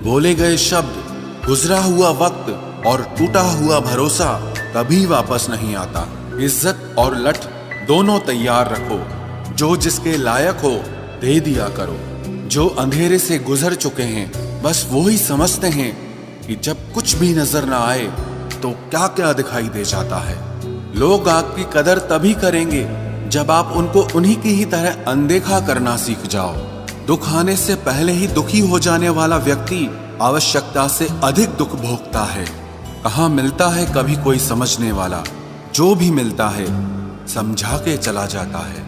बोले गए शब्द, गुजरा हुआ वक्त और टूटा हुआ भरोसा कभी वापस नहीं आता। इज्जत और लठ दोनों तैयार रखो, जो जिसके लायक हो दे दिया करो। जो अंधेरे से गुजर चुके हैं बस वो ही समझते हैं कि जब कुछ भी नजर ना आए तो क्या क्या दिखाई दे जाता है। लोग आपकी कदर तभी करेंगे जब आप उनको उन्हीं की ही तरह अनदेखा करना सीख जाओ। दुख आने से पहले ही दुखी हो जाने वाला व्यक्ति आवश्यकता से अधिक दुख भोगता है। कहाँ मिलता है कभी कोई समझने वाला, जो भी मिलता है समझा के चला जाता है।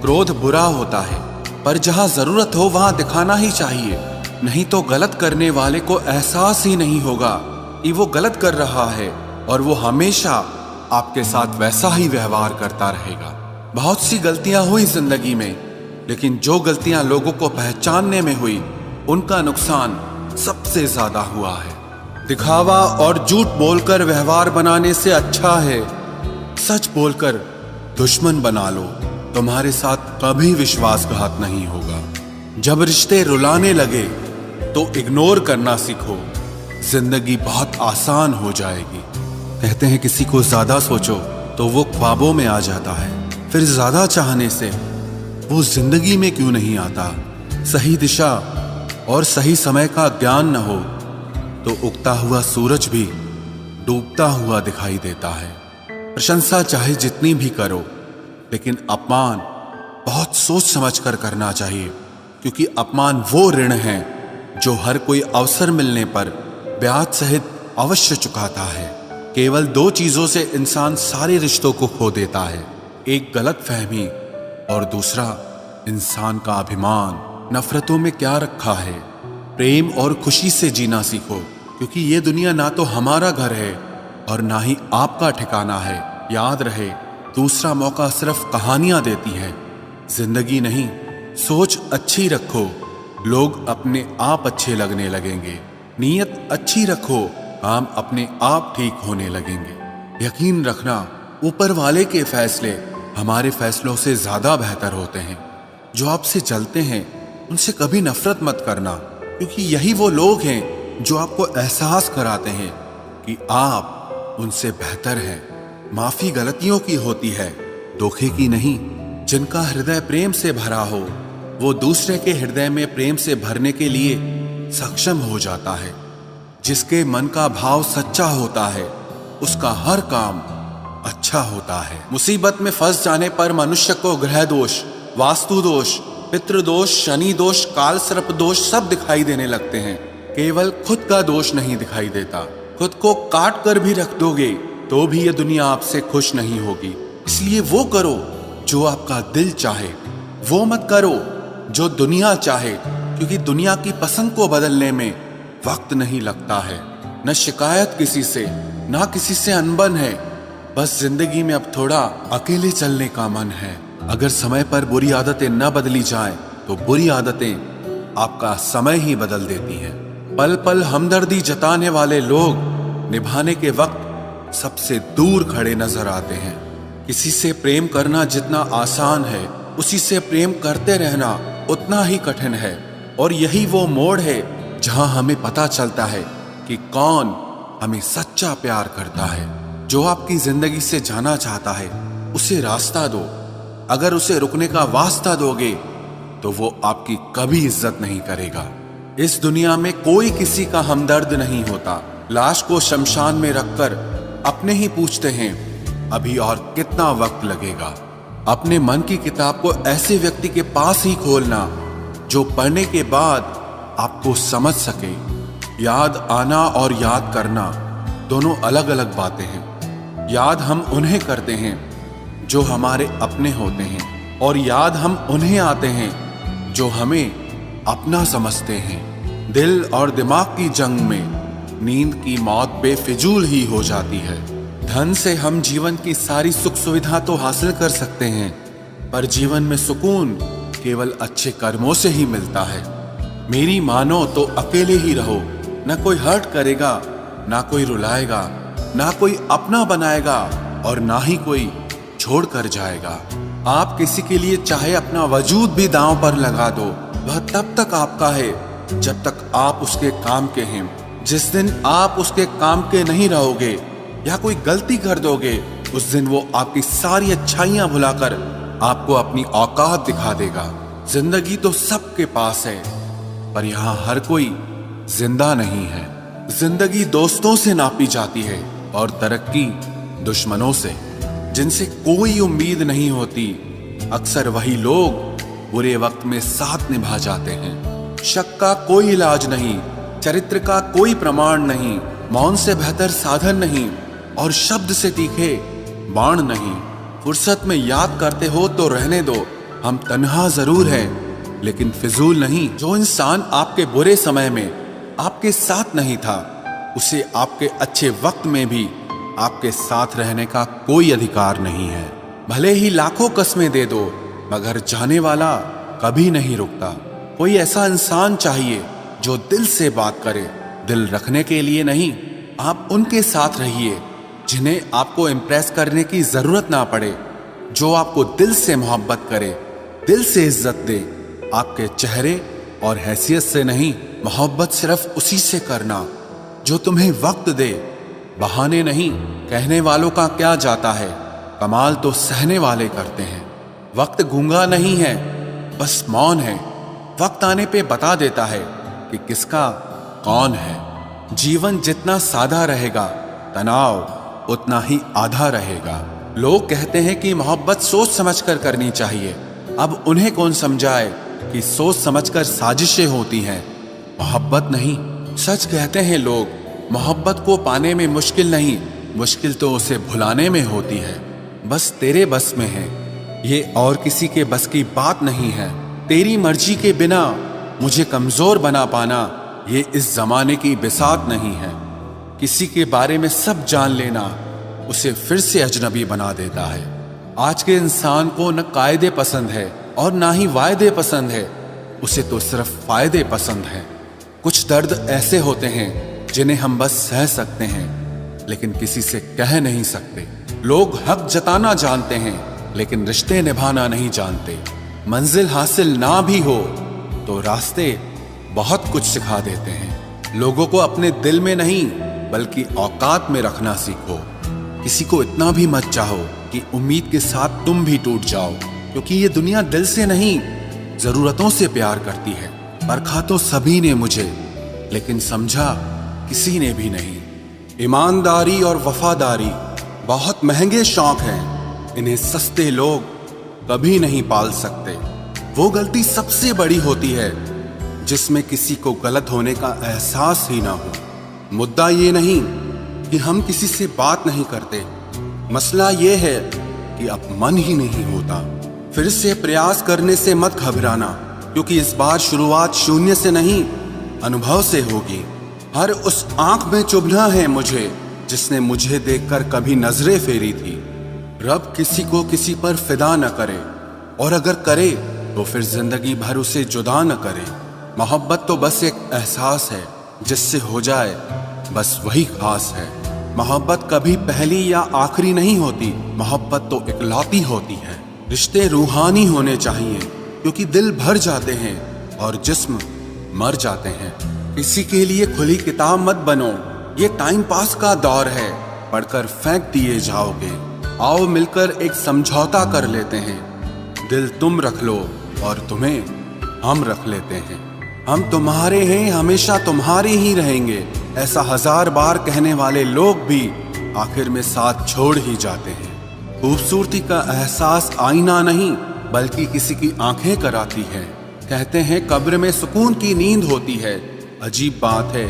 क्रोध बुरा होता है, पर जहाँ जरूरत हो वहां दिखाना ही चाहिए, नहीं तो गलत करने वाले को एहसास ही नहीं होगा कि वो गलत कर रहा है और वो हमेशा आपके साथ वैसा ही व्यवहार करता रहेगा। बहुत सी गलतियां हुई जिंदगी में, लेकिन जो गलतियां लोगों को पहचानने में हुई उनका नुकसान सबसे ज्यादा हुआ है। दिखावा और झूठ बोलकर व्यवहार बनाने से अच्छा है सच बोलकर दुश्मन बना लो, तुम्हारे साथ कभी विश्वासघात नहीं होगा। जब रिश्ते रुलाने लगे तो इग्नोर करना सीखो, जिंदगी बहुत आसान हो जाएगी। कहते हैं किसी को ज्यादा सोचो तो वो ख्वाबों में आ जाता है, फिर ज्यादा चाहने से वो जिंदगी में क्यों नहीं आता। सही दिशा और सही समय का ज्ञान न हो तो उगता हुआ सूरज भी डूबता हुआ दिखाई देता है। प्रशंसा चाहे जितनी भी करो, लेकिन अपमान बहुत सोच समझ कर करना चाहिए, क्योंकि अपमान वो ऋण है जो हर कोई अवसर मिलने पर ब्याज सहित अवश्य चुकाता है। केवल दो चीजों से इंसान सारे रिश्तों को खो देता है, एक गलतफहमी और दूसरा इंसान का अभिमान। नफरतों में क्या रखा है, प्रेम और खुशी से जीना सीखो, क्योंकि ये दुनिया ना तो हमारा घर है और ना ही आपका ठिकाना है। याद रहे, दूसरा मौका सिर्फ कहानियां देती है, जिंदगी नहीं। सोच अच्छी रखो, लोग अपने आप अच्छे लगने लगेंगे। नीयत अच्छी रखो, काम अपने आप ठीक होने लगेंगे। यकीन रखना, ऊपर वाले के फैसले हमारे फैसलों से ज्यादा बेहतर होते हैं। जो आपसे जलते हैं उनसे कभी नफरत मत करना, क्योंकि यही वो लोग हैं जो आपको एहसास कराते हैं कि आप उनसे बेहतर हैं। माफी गलतियों की होती है, धोखे की नहीं। जिनका हृदय प्रेम से भरा हो वो दूसरे के हृदय में प्रेम से भरने के लिए सक्षम हो जाता है। जिसके मन का भाव सच्चा होता है उसका हर काम अच्छा होता है। मुसीबत में फंस जाने पर मनुष्य को ग्रह दोष, वास्तु दोष, पितृदोष, शनि दोष, काल सर्प दोष सब दिखाई देने लगते हैं। केवल खुद का दोष नहीं दिखाई देता। खुद को काट कर भी रख दोगे तो भी ये दुनिया आपसे खुश नहीं होगी। इसलिए वो करो जो आपका दिल चाहे, वो मत करो जो दुनिया चाहे, क्योंकि दुनिया की पसंद को बदलने में वक्त नहीं लगता है। न शिकायत किसी से, ना किसी से अनबन है, बस जिंदगी में अब थोड़ा अकेले चलने का मन है। अगर समय पर बुरी आदतें न बदली जाएं, तो बुरी आदतें आपका समय ही बदल देती हैं। पल पल हमदर्दी जताने वाले लोग निभाने के वक्त सबसे दूर खड़े नजर आते हैं। किसी से प्रेम करना जितना आसान है, उसी से प्रेम करते रहना उतना ही कठिन है। और यही वो मोड़ है जहां हमें पता चलता है कि कौन हमें सच्चा प्यार करता है। जो आपकी जिंदगी से जाना चाहता है उसे रास्ता दो। अगर उसे रुकने का वास्ता दोगे तो वो आपकी कभी इज्जत नहीं करेगा। इस दुनिया में कोई किसी का हमदर्द नहीं होता। लाश को शमशान में रखकर अपने ही पूछते हैं अभी और कितना वक्त लगेगा। अपने मन की किताब को ऐसे व्यक्ति के पास ही खोलना जो पढ़ने के बाद आपको समझ सके। याद आना और याद करना दोनों अलग अलग बातें हैं। याद हम उन्हें करते हैं जो हमारे अपने होते हैं, और याद हम उन्हें आते हैं जो हमें अपना समझते हैं। दिल और दिमाग की जंग में नींद की मौत बेफिजूल ही हो जाती है। धन से हम जीवन की सारी सुख सुविधा तो हासिल कर सकते हैं, पर जीवन में सुकून केवल अच्छे कर्मों से ही मिलता है। मेरी मानो तो अकेले ही रहो, ना कोई हर्ट करेगा, ना कोई रुलाएगा, ना कोई अपना बनाएगा और ना ही कोई छोड़ कर जाएगा। आप किसी के लिए चाहे अपना वजूद भी दांव पर लगा दो, वह तब तक आपका है जब तक आप उसके काम के हैं। जिस दिन आप उसके काम के नहीं रहोगे या कोई गलती कर दोगे, उस दिन वो आपकी सारी अच्छाइयां भुलाकर आपको अपनी औकात दिखा देगा। जिंदगी तो सबके पास है, पर यहाँ हर कोई जिंदा नहीं है। जिंदगी दोस्तों से नापी जाती है और तरक्की दुश्मनों से, जिनसे कोई उम्मीद नहीं होती। अक्सर वही लोग बुरे वक्त में साथ निभा जाते हैं। शक का कोई इलाज नहीं, चरित्र का कोई प्रमाण नहीं, मौन से बेहतर साधन नहीं और शब्द से तीखे बाण नहीं। फुर्सत में याद करते हो तो रहने दो, हम तन्हा जरूर हैं लेकिन फिजूल नहीं। जो इंसान आपके बुरे समय में आपके साथ नहीं था, उसे आपके अच्छे वक्त में भी आपके साथ रहने का कोई अधिकार नहीं है। भले ही लाखों कस्में दे दो, मगर जाने वाला कभी नहीं रुकता। कोई ऐसा इंसान चाहिए जो दिल से बात करे, दिल रखने के लिए नहीं। आप उनके साथ रहिए जिन्हें आपको इम्प्रेस करने की जरूरत ना पड़े, जो आपको दिल से मोहब्बत करे, दिल से इज्जत दे। आपके चेहरे और हैसियत से नहीं, मोहब्बत सिर्फ उसी से करना जो तुम्हें वक्त दे, बहाने नहीं। कहने वालों का क्या जाता है, कमाल तो सहने वाले करते हैं। वक्त गूंगा नहीं है, बस मौन है। वक्त आने पे बता देता है कि किसका कौन है। जीवन जितना सादा रहेगा, तनाव उतना ही आधा रहेगा। लोग कहते हैं कि मोहब्बत सोच समझकर करनी चाहिए। अब उन्हें कौन समझाए कि सोच समझकर साजिशें होती हैं, मोहब्बत नहीं। सच कहते हैं लोग, मोहब्बत को पाने में मुश्किल नहीं, मुश्किल तो उसे भुलाने में होती है। बस तेरे बस में है, ये और किसी के बस की बात नहीं है। तेरी मर्जी के बिना मुझे कमजोर बना पाना, ये इस जमाने की बिसात नहीं है। किसी के बारे में सब जान लेना उसे फिर से अजनबी बना देता है। आज के इंसान को न कायदे पसंद है और ना ही वायदे पसंद है, उसे तो सिर्फ फायदे पसंद है। कुछ दर्द ऐसे होते हैं जिन्हें हम बस सह सकते हैं, लेकिन किसी से कह नहीं सकते। लोग हक जताना जानते हैं, लेकिन रिश्ते निभाना नहीं जानते। मंजिल हासिल ना भी हो तो रास्ते बहुत कुछ सिखा देते हैं। लोगों को अपने दिल में नहीं बल्कि औकात में रखना सीखो। किसी को इतना भी मत चाहो कि उम्मीद के साथ तुम भी टूट जाओ, क्योंकि ये दुनिया दिल से नहीं जरूरतों से प्यार करती है। परखा तो सभी ने मुझे, लेकिन समझा किसी ने भी नहीं। ईमानदारी और वफादारी बहुत महंगे शौक हैं, इन्हें सस्ते लोग कभी नहीं पाल सकते। वो गलती सबसे बड़ी होती है जिसमें किसी को गलत होने का एहसास ही ना हो। मुद्दा ये नहीं कि हम किसी से बात नहीं करते, मसला ये है कि अब मन ही नहीं होता। फिर से प्रयास करने से मत घबराना, क्योंकि इस बार शुरुआत शून्य से नहीं, अनुभव से होगी। हर उस आंख में चुभना है मुझे जिसने मुझे देखकर कभी नजरें फेरी थी। रब किसी को किसी पर फिदा न करे, और अगर करे तो फिर जिंदगी भर उसे जुदा न करे। मोहब्बत तो बस एक एहसास है, जिससे हो जाए बस वही खास है। मोहब्बत कभी पहली या आखिरी नहीं होती, मोहब्बत तो इकलौती होती है। रिश्ते रूहानी होने चाहिए, क्योंकि दिल भर जाते हैं और जिस्म मर जाते हैं। किसी के लिए खुली किताब मत बनो, ये टाइम पास का दौर है, पढ़कर फेंक दिए जाओगे। आओ मिलकर एक समझौता कर लेते हैं, दिल तुम रख लो और तुम्हें हम रख लेते हैं। हम तुम्हारे हैं, हमेशा तुम्हारे ही रहेंगे, ऐसा 1000 बार कहने वाले लोग भी आखिर में साथ छोड़ ही जाते हैं। खूबसूरती का एहसास आईना नहीं बल्कि किसी की आंखें कराती है। कहते हैं कब्र में सुकून की नींद होती है, अजीब बात है,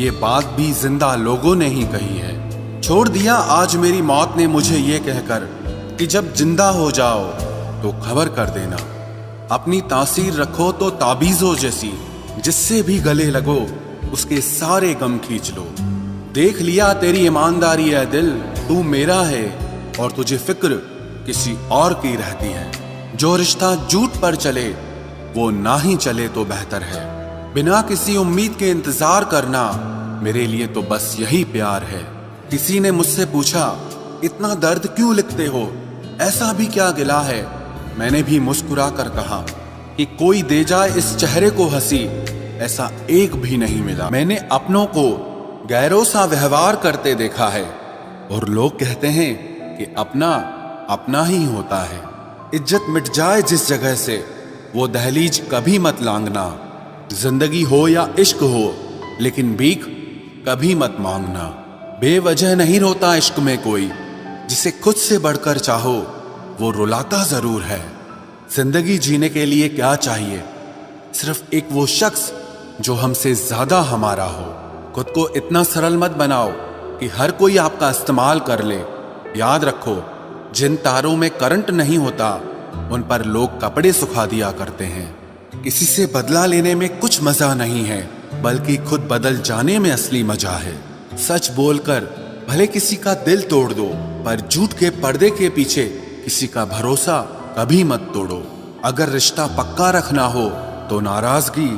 ये बात भी जिंदा लोगों ने ही कही है। छोड़ दिया आज मेरी मौत ने मुझे ये कहकर कि जब जिंदा हो जाओ तो खबर कर देना। अपनी तासीर रखो तो ताबीजों जैसी, जिससे भी गले लगो उसके सारे गम खींच लो। देख लिया तेरी ईमानदारी है दिल, तू मेरा है और तुझे फिक्र किसी और की रहती है। जो रिश्ता झूठ पर चले वो ना ही चले तो बेहतर है। बिना किसी उम्मीद के इंतजार करना मेरे लिए तो बस यही प्यार है। किसी ने मुझसे पूछा इतना दर्द क्यों लिखते हो, ऐसा भी क्या गिला है। मैंने भी मुस्कुरा कर कहा कि कोई दे जाए इस चेहरे को हंसी, ऐसा एक भी नहीं मिला। मैंने अपनों को गैरों सा व्यवहार करते देखा है और लोग कहते हैं कि अपना अपना ही होता है। इज्जत मिट जाए जिस जगह से वो दहलीज कभी मत लांघना। जिंदगी हो या इश्क हो लेकिन भीख कभी मत मांगना। बेवजह नहीं रोता इश्क में कोई, जिसे खुद से बढ़कर चाहो वो रुलाता जरूर है। जिंदगी जीने के लिए क्या चाहिए? सिर्फ एक वो शख्स जो हमसे ज्यादा हमारा हो। खुद को इतना सरल मत बनाओ कि हर कोई आपका इस्तेमाल कर ले। याद रखो, जिन तारों में करंट नहीं होता उन पर लोग कपड़े सुखा दिया करते हैं। किसी से बदला लेने में कुछ मजा नहीं है, बल्कि खुद बदल जाने में असली मजा है। सच बोलकर भले किसी का दिल तोड़ दो, पर झूठ के पर्दे के पीछे किसी का भरोसा कभी मत तोड़ो। अगर रिश्ता पक्का रखना हो तो नाराजगी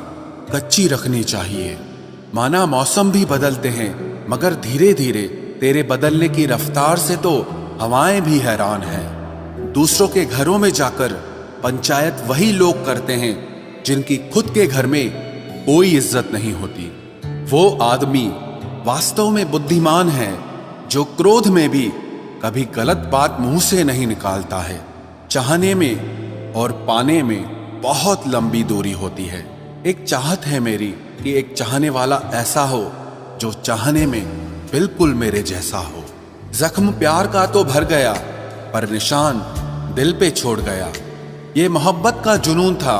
कच्ची रखनी चाहिए। माना मौसम भी बदलते हैं, मगर धीरे धीरे तेरे बदलने की रफ्तार से तो हवाएं भी हैरान हैं। दूसरों के घरों में जाकर पंचायत वही लोग करते हैं जिनकी खुद के घर में कोई इज्जत नहीं होती। वो आदमी वास्तव में बुद्धिमान है जो क्रोध में भी कभी गलत बात मुंह से नहीं निकालता है। चाहने में और पाने में बहुत लंबी दूरी होती है। एक चाहत है मेरी कि एक चाहने वाला ऐसा हो जो चाहने में बिल्कुल मेरे जैसा हो। जख्म प्यार का तो भर गया, पर निशान दिल पे छोड़ गया। ये मोहब्बत का जुनून था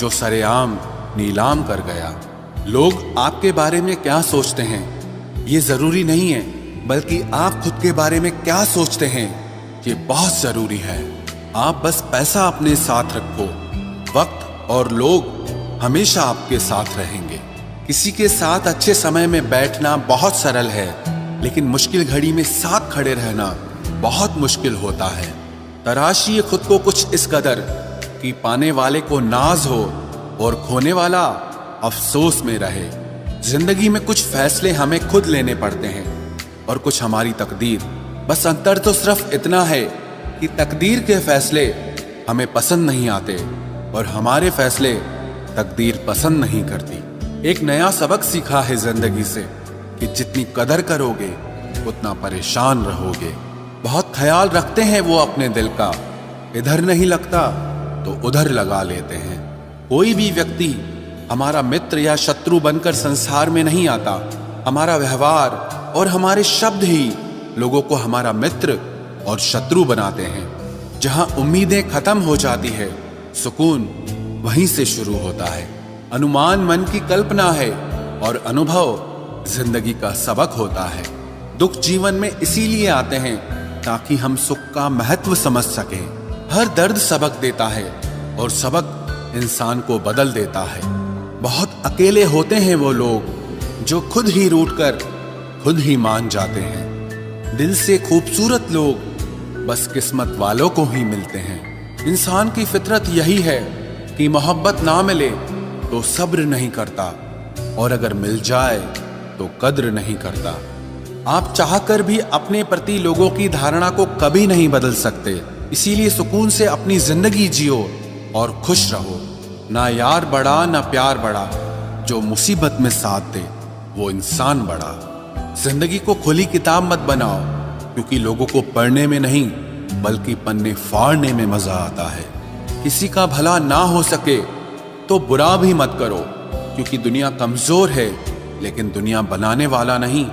जो सरेआम नीलाम कर गया। लोग आपके बारे में क्या सोचते हैं ये जरूरी नहीं है, बल्कि आप खुद के बारे में क्या सोचते हैं ये बहुत जरूरी है। आप बस पैसा अपने साथ रखो, वक्त और लोग हमेशा आपके साथ रहेंगे। किसी के साथ अच्छे समय में बैठना बहुत सरल है, लेकिन मुश्किल घड़ी में साथ खड़े रहना बहुत मुश्किल होता है। तराशिए खुद को कुछ इस कदर कि पाने वाले को नाज हो और खोने वाला अफसोस में रहे। जिंदगी में कुछ फैसले हमें खुद लेने पड़ते हैं और कुछ हमारी तकदीर। बस अंतर तो सिर्फ इतना है कि तकदीर के फैसले हमें पसंद नहीं आते और हमारे फैसले तकदीर पसंद नहीं करती। एक नया सबक सीखा है जिंदगी से कि जितनी कदर करोगे उतना परेशान रहोगे। बहुत ख्याल रखते हैं वो अपने दिल का, इधर नहीं लगता तो उधर लगा लेते हैं। कोई भी व्यक्ति हमारा मित्र या शत्रु बनकर संसार में नहीं आता। हमारा व्यवहार और हमारे शब्द ही लोगों को हमारा मित्र और शत्रु बनाते हैं। जहां उम्मीदें खत्म हो जाती है, सुकून वहीं से शुरू होता है। अनुमान मन की कल्पना है और अनुभव जिंदगी का सबक होता है। दुख जीवन में इसीलिए आते हैं ताकि हम सुख का महत्व समझ सकें। हर दर्द सबक देता है और सबक इंसान को बदल देता है। बहुत अकेले होते हैं वो लोग जो खुद ही रूठकर खुद ही मान जाते हैं। दिल से खूबसूरत लोग बस किस्मत वालों को ही मिलते हैं। इंसान की फितरत यही है कि मोहब्बत ना मिले तो सब्र नहीं करता, और अगर मिल जाए तो कद्र नहीं करता। आप चाहकर भी अपने प्रति लोगों की धारणा को कभी नहीं बदल सकते। इसीलिए सुकून से अपनी जिंदगी जियो और खुश रहो। ना यार बड़ा ना प्यार बड़ा, जो मुसीबत में साथ दे वो इंसान बड़ा। जिंदगी को खुली किताब मत बनाओ, क्योंकि लोगों को पढ़ने में नहीं बल्कि पन्ने फाड़ने में मजा आता है। किसी का भला ना हो सके तो बुरा भी मत करो, क्योंकि दुनिया कमजोर है लेकिन दुनिया बनाने वाला नहीं